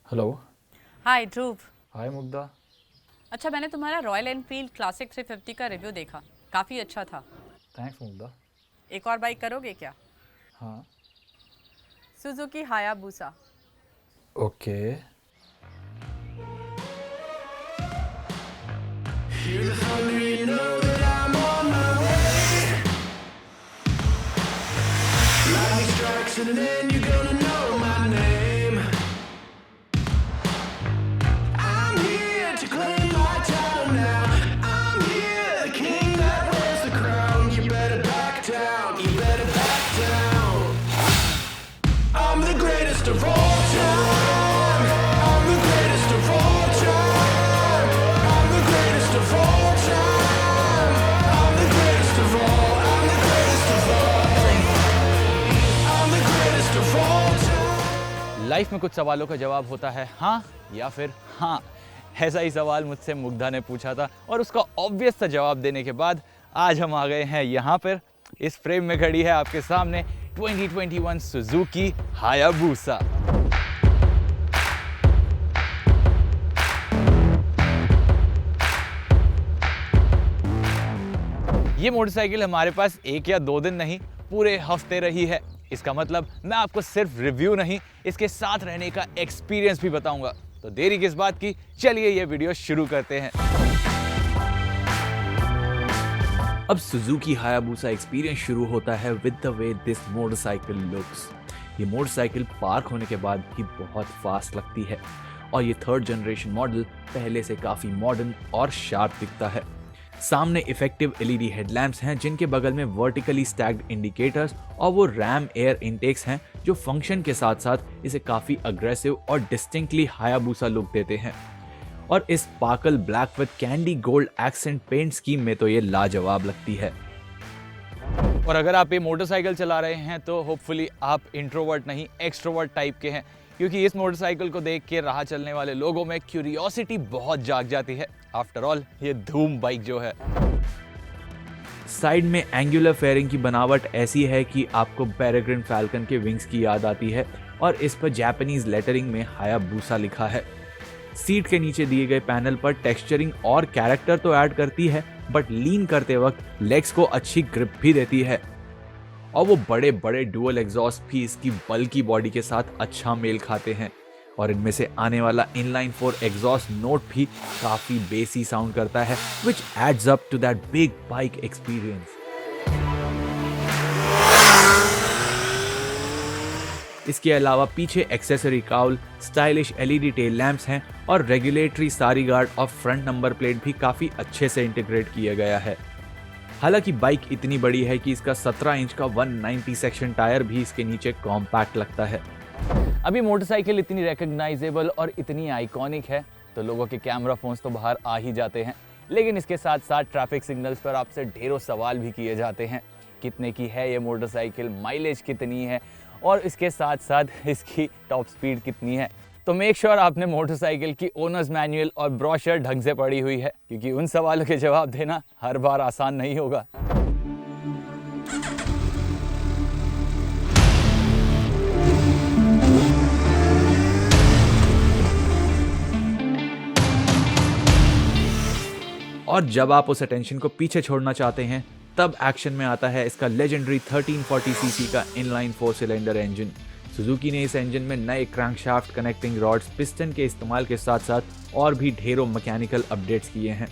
Hello. हाय ध्रुव। हाय मुग्धा। अच्छा, मैंने तुम्हारा रॉयल एनफील्ड क्लासिक 350 का रिव्यू देखा, काफ़ी अच्छा था। थैंक्स मुग्धा। एक और बाइक करोगे क्या? हाँ। Suzuki Hayabusa. Okay. Hear the thunder, you know that I'm on my way. Lightning strikes and then you're gonna know my name. I'm here to claim my title now. I'm here, the king that wears the crown. You better back down, you better back down. I'm the greatest of all time. I'm the greatest of all time. I'm the greatest of all time. I'm the greatest of all. I'm the greatest of all. I'm the greatest of all time. Life में कुछ सवालों का जवाब होता है हाँ या फिर हाँ। ऐसा ही सवाल मुझसे मुग्धा ने पूछा था और उसका ऑब्वियस सा जवाब देने के बाद आज हम आ गए हैं यहाँ पर। इस फ्रेम में खड़ी है आपके सामने 2021 सुजुकी हायाबुसा। ये मोटरसाइकिल हमारे पास एक या दो दिन नहीं, पूरे हफ्ते रही है। इसका मतलब मैं आपको सिर्फ रिव्यू नहीं, इसके साथ रहने का एक्सपीरियंस भी बताऊंगा। तो देरी किस बात की, चलिए ये वीडियो शुरू करते हैं। अब सुजुकी हायाबुसा एक्सपीरियंस शुरू होता है with the way this motorcycle looks. ये मोटरसाइकिल पार्क होने के बाद भी बहुत फास्ट लगती है और ये थर्ड जनरेशन मॉडल पहले से काफी मॉडर्न और शार्प दिखता है। सामने इफेक्टिव एलईडी हेडलैम्प्स हैं जिनके बगल में वर्टिकली स्टैक्ड इंडिकेटर्स और वो रैम एयर इनटेक्स हैं जो फंक्शन के साथ साथ इसे काफी अग्रेसिव और डिस्टिंक्टली हायाबुसा लुक देते हैं। और इस sparkle black with candy gold accent paint scheme में तो ये लाजवाब लगती है। और अगर आप ये मोटरसाइकिल चला रहे हैं तो होपफुली आप इंट्रोवर्ट नहीं एक्सट्रोवर्ट टाइप के हैं, क्योंकि इस मोटरसाइकिल को देख के राह चलने वाले लोगों में क्यूरियोसिटी बहुत जाग जाती है। आफ्टर ऑल ये धूम बाइक जो है। साइड में एंगुलर फेयरिंग की बनावट ऐसी है कि आपको पेरेग्रिन फैल्कन के विंग्स की याद आती है और इस पर जापानीज लेटरिंग में हायाबुसा लिखा है। सीट के नीचे दिए गए पैनल पर टेक्सचरिंग और कैरेक्टर तो ऐड करती है, बट लीन करते वक्त लेग्स को अच्छी ग्रिप भी देती है। और वो बड़े बड़े डुअल एग्जॉस्ट भी इसकी बल्की बॉडी के साथ अच्छा मेल खाते हैं और इनमें से आने वाला इनलाइन 4 एग्जॉस्ट नोट भी काफी बेसी साउंड करता है, which adds up to that big bike experience. इसके अलावा पीछे accessory cowl, stylish LED tail lamps हैं और रेगुलेटरी सारी गार्ड और फ्रंट नंबर प्लेट भी काफी अच्छे से इंटीग्रेट किया गया है। हालांकि बाइक इतनी बड़ी है कि इसका 17 इंच का 190 सेक्शन टायर भी इसके नीचे कॉम्पैक्ट लगता है। अभी मोटरसाइकिल इतनी रिकग्नाइजेबल और इतनी आइकॉनिक है तो लोगों के कैमरा फोन्स तो बाहर आ ही जाते हैं, लेकिन इसके साथ साथ ट्रैफिक सिग्नल्स पर आपसे ढेरों सवाल भी किए जाते हैं। कितने की है ये मोटरसाइकिल, माइलेज कितनी है और इसके साथ साथ इसकी टॉप स्पीड कितनी है। तो मेक श्योर आपने मोटरसाइकिल की ओनर्स मैनुअल और ब्रोशर ढंग से पढ़ी हुई है, क्योंकि उन सवालों के जवाब देना हर बार आसान नहीं होगा। और जब आप उस अटेंशन को पीछे छोड़ना चाहते हैं तब एक्शन में आता है इसका लेजेंडरी 1340 सीसी का इनलाइन 4 सिलेंडर इंजन। सुजुकी ने इस इंजन में नए क्रैंकशाफ्ट, कनेक्टिंग रॉड्स, पिस्टन के इस्तेमाल के साथ साथ और भी ढेरों मैकेनिकल अपडेट्स किए हैं।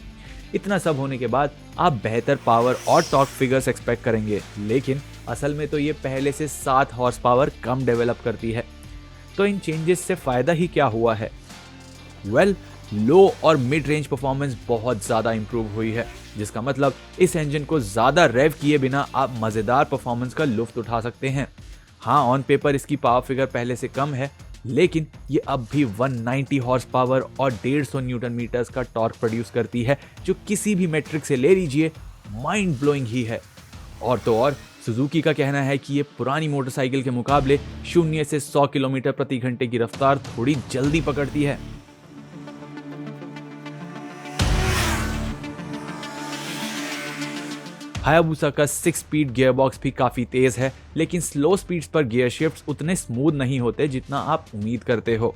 इतना सब होने के बाद आप बेहतर पावर और टॉर्क फिगर्स एक्सपेक्ट करेंगे, लेकिन असल में तो ये पहले से 7 हॉर्स पावर कम डेवलप करती है। तो इन चेंजेस से फायदा ही क्या हुआ है? वेल, लो और मिड रेंज परफॉर्मेंस बहुत ज़्यादा इंप्रूव हुई है, जिसका मतलब इस इंजन को ज़्यादा रेव किए बिना आप मज़ेदार परफॉर्मेंस का लुत्फ उठा सकते हैं। हाँ, ऑन पेपर इसकी पावर फिगर पहले से कम है, लेकिन ये अब भी 190 हॉर्स पावर और 150 न्यूटन मीटर्स का टॉर्क प्रोड्यूस करती है, जो किसी भी मेट्रिक से ले लीजिए माइंड ब्लोइंग ही है। और तो और सुजुकी का कहना है कि ये पुरानी मोटरसाइकिल के मुकाबले 0 से 100 किलोमीटर प्रति घंटे की रफ्तार थोड़ी जल्दी पकड़ती है। हायाबुसा का 6 स्पीड गियर बॉक्स भी काफी तेज है, लेकिन स्लो स्पीड्स पर गियर शिफ्ट्स उतने स्मूथ नहीं होते जितना आप उम्मीद करते हो।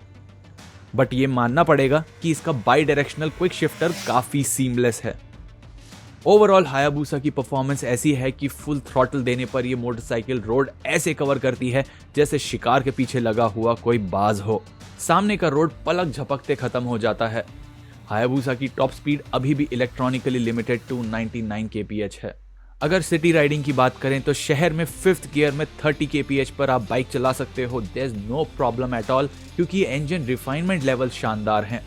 बट ये मानना पड़ेगा कि इसका बाई डायरेक्शनल क्विक शिफ्टर काफी सीमलेस है। ओवरऑल हायाबुसा की परफॉर्मेंस ऐसी है कि फुल थ्रॉटल देने पर ये मोटरसाइकिल रोड ऐसे कवर करती है जैसे शिकार के पीछे लगा हुआ कोई बाज हो। सामने का रोड पलक झपकते खत्म हो जाता है। हायाबुसा की टॉप स्पीड अभी भी इलेक्ट्रॉनिकली लिमिटेड टू 99 kph है। अगर सिटी राइडिंग की बात करें तो शहर में 5th गियर में 30 kph पर आप बाइक चला सकते हो, there is no problem at all, क्योंकि ये इंजन रिफाइनमेंट लेवल शानदार हैं।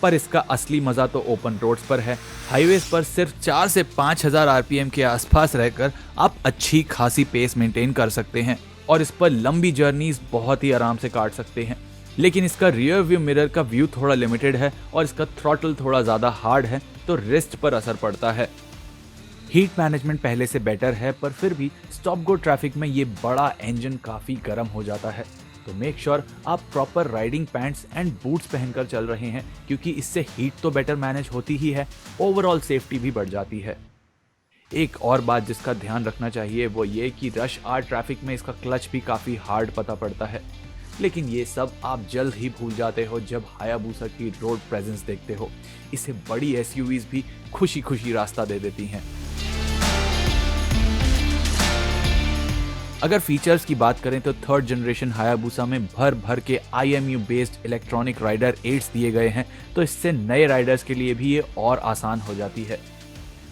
पर इसका असली मजा तो ओपन रोड्स पर है। हाईवेज पर सिर्फ 4 से 5000 आरपीएम के आसपास रहकर आप अच्छी खासी पेस मेंटेन कर सकते हैं और इस पर लंबी जर्नीज बहुत ही आराम से काट सकते हैं। लेकिन इसका रियर व्यू मिरर का व्यू थोड़ा लिमिटेड है और इसका थ्रॉटल थोड़ा ज्यादा हार्ड है, तो रिस्ट पर असर पड़ता है। हीट मैनेजमेंट पहले से बेटर है, पर फिर भी स्टॉप गो ट्रैफिक में ये बड़ा इंजन काफी गर्म हो जाता है। तो मेक श्योर आप proper riding pants and boots पहनकर चल रहे हैं, क्योंकि इससे हीट तो बेटर मैनेज होती ही है, ओवरऑल सेफ्टी भी बढ़ जाती है। एक और बात जिसका ध्यान रखना चाहिए वो ये कि रश आवर ट्रैफिक में इसका क्लच भी काफी हार्ड पता पड़ता है। लेकिन ये सब आप जल्द ही भूल जाते हो जब हायाबुसा की रोड प्रेजेंस देखते हो। इसे बड़ी एसयूवीज भी खुशी खुशी रास्ता दे देती हैं। अगर फीचर्स की बात करें तो 3rd जनरेशन हायाबुसा में भर भर के IMU based electronic rider aids दिए गए हैं, तो इससे नए राइडर्स के लिए भी ये और आसान हो जाती है।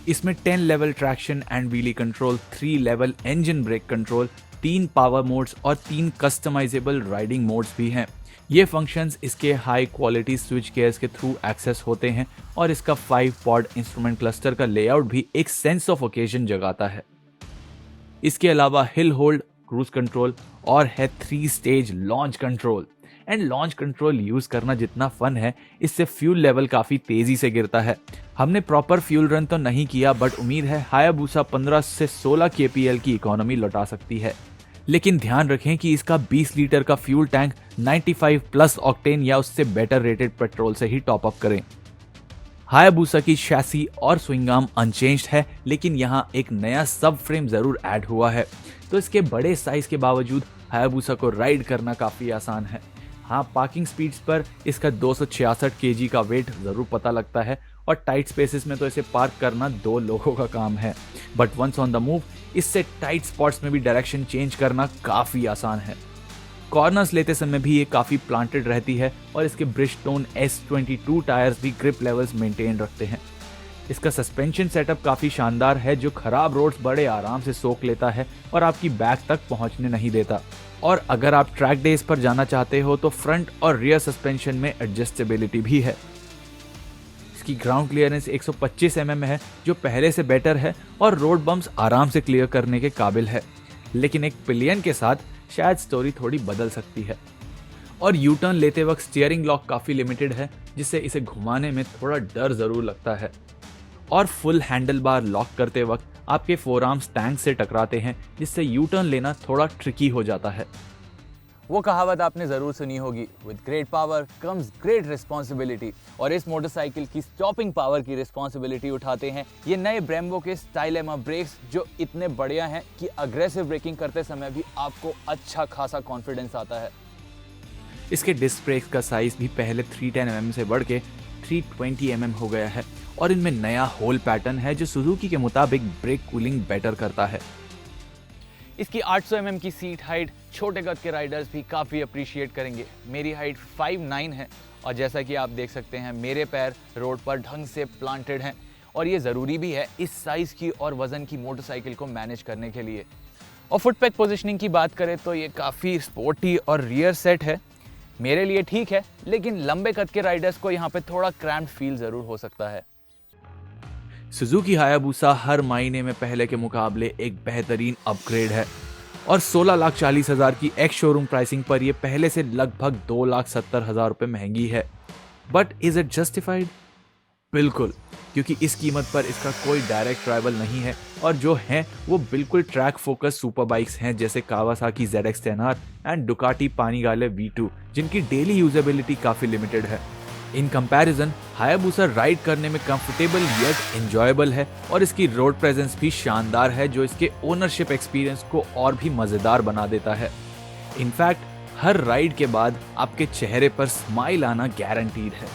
इसमें 10 level traction and wheelie control, 3 level engine brake control, 3 power modes और 3 कस्टमाइजेबल राइडिंग मोड्स भी हैं। ये फंक्शंस इसके हाई क्वालिटी स्विच गियर्स के थ्रू एक्सेस होते हैं और इसका 5 पॉड इंस्ट्रूमेंट क्लस्टर का लेआउट भी एक सेंस ऑफ ओकेजन जगाता है। इसके अलावा हिल होल्ड, क्रूज कंट्रोल और है 3 stage launch control. And launch control use करना जितना फन है, इससे फ्यूल लेवल काफी तेजी से गिरता है। हमने प्रॉपर फ्यूल रन तो नहीं किया, बट उम्मीद है हायाबुसा 15 से 16 kpl की इकोनॉमी लौटा सकती है। लेकिन ध्यान रखें कि इसका 20 लीटर का फ्यूल टैंक 95 प्लस ऑक्टेन या उससे बेटर रेटेड पेट्रोल से ही टॉप अप करें। हायाबुसा की शैसी और स्विंग आर्म अनचेंज्ड है, लेकिन यहाँ एक नया सब फ्रेम जरूर ऐड हुआ है, तो इसके बड़े साइज के बावजूद हायाबुसा को राइड करना काफी आसान है। हाँ, पार्किंग स्पीड्स पर इसका 266 kg का वेट जरूर पता लगता है और टाइट स्पेसेस में तो इसे पार्क करना 2 लोगों का काम है, but once on the move इससे टाइट स्पॉट्स में भी डायरेक्शन चेंज करना काफी आसान है। कॉर्नर्स लेते समय भी ये काफी प्लांटेड रहती है और इसके ब्रिजस्टोन S22 टायर्स भी ग्रिप लेवल्स मेंटेन रखते हैं। इसका सस्पेंशन सेटअप काफी शानदार है, जो खराब रोड्स बड़े आराम से सोख लेता है और आपकी बैक तक पहुंचने नहीं देता। और अगर आप ट्रैक डेज पर जाना चाहते हो तो फ्रंट और रियर सस्पेंशन में एडजस्टेबिलिटी भी है। इसकी ग्राउंड क्लियरेंस 125 mm है, जो पहले से बेटर है और रोड बम्प्स आराम से क्लियर करने के काबिल है। लेकिन एक पिलियन के साथ शायद स्टोरी थोड़ी बदल सकती है। और यू टर्न लेते वक्त स्टीयरिंग लॉक काफी लिमिटेड है, जिससे इसे घुमाने में थोड़ा डर जरूर लगता है। और फुल हैंडल बार लॉक करते वक्त आपके फोरआर्म्स टैंक से टकराते हैं, जिससे यू टर्न लेना थोड़ा ट्रिकी हो जाता है। वो कहावत आपने ज़रूर सुनी होगी, with great power comes great responsibility. और इस मोटरसाइकिल की स्टॉपिंग पावर की रिस्पॉन्सिबिलिटी उठाते हैं ये नए ब्रेम्बो के स्टाइलेमा ब्रेक्स, जो इतने बढ़िया हैं कि अग्रेसिव ब्रेकिंग करते समय भी आपको अच्छा खासा कॉन्फिडेंस आता है। इसके डिस्क ब्रेक्स का साइज भी पहले 310 mm से बढ़ के 320 mm हो गया है और इनमें नया होल पैटर्न है, जो सुजुकी के मुताबिक ब्रेक कूलिंग बेटर करता है। इसकी 800 mm की सीट हाइट छोटे कद के राइडर्स भी काफ़ी अप्रिशिएट करेंगे। मेरी हाइट 5'9" है और जैसा कि आप देख सकते हैं मेरे पैर रोड पर ढंग से प्लांटेड हैं, और ये ज़रूरी भी है इस साइज़ की और वज़न की मोटरसाइकिल को मैनेज करने के लिए। और फुट पैक पोजिशनिंग की बात करें तो ये काफ़ी स्पोर्टी और रियर सेट है। मेरे लिए ठीक है, लेकिन लंबे कद के राइडर्स को यहाँ पे थोड़ा क्रैम्प्ड फील ज़रूर हो सकता है। सुजुकी हायाबुसा हर महीने में पहले के मुकाबले एक बेहतरीन अपग्रेड है और 16,40,000 की एक्स शोरूम प्राइसिंग पर यह पहले से लगभग 2,70,000 रुपये महंगी है। But is it justified? बिल्कुल, क्योंकि इस कीमत पर इसका कोई डायरेक्ट राइवल नहीं है और जो हैं वो बिल्कुल ट्रैक फोकस सुपर बाइक्स हैं, जैसे Kawasaki ZX-10R and Ducati पानिगाले V2, जिनकी डेली यूजेबिलिटी काफी लिमिटेड है। इन कंपैरिजन हायाबुसा राइड करने में कंफर्टेबल येट एंजॉयबल है और इसकी रोड प्रेजेंस भी शानदार है, जो इसके ओनरशिप एक्सपीरियंस को और भी मजेदार बना देता है। इनफैक्ट हर राइड के बाद आपके चेहरे पर स्माइल आना गारंटीड है।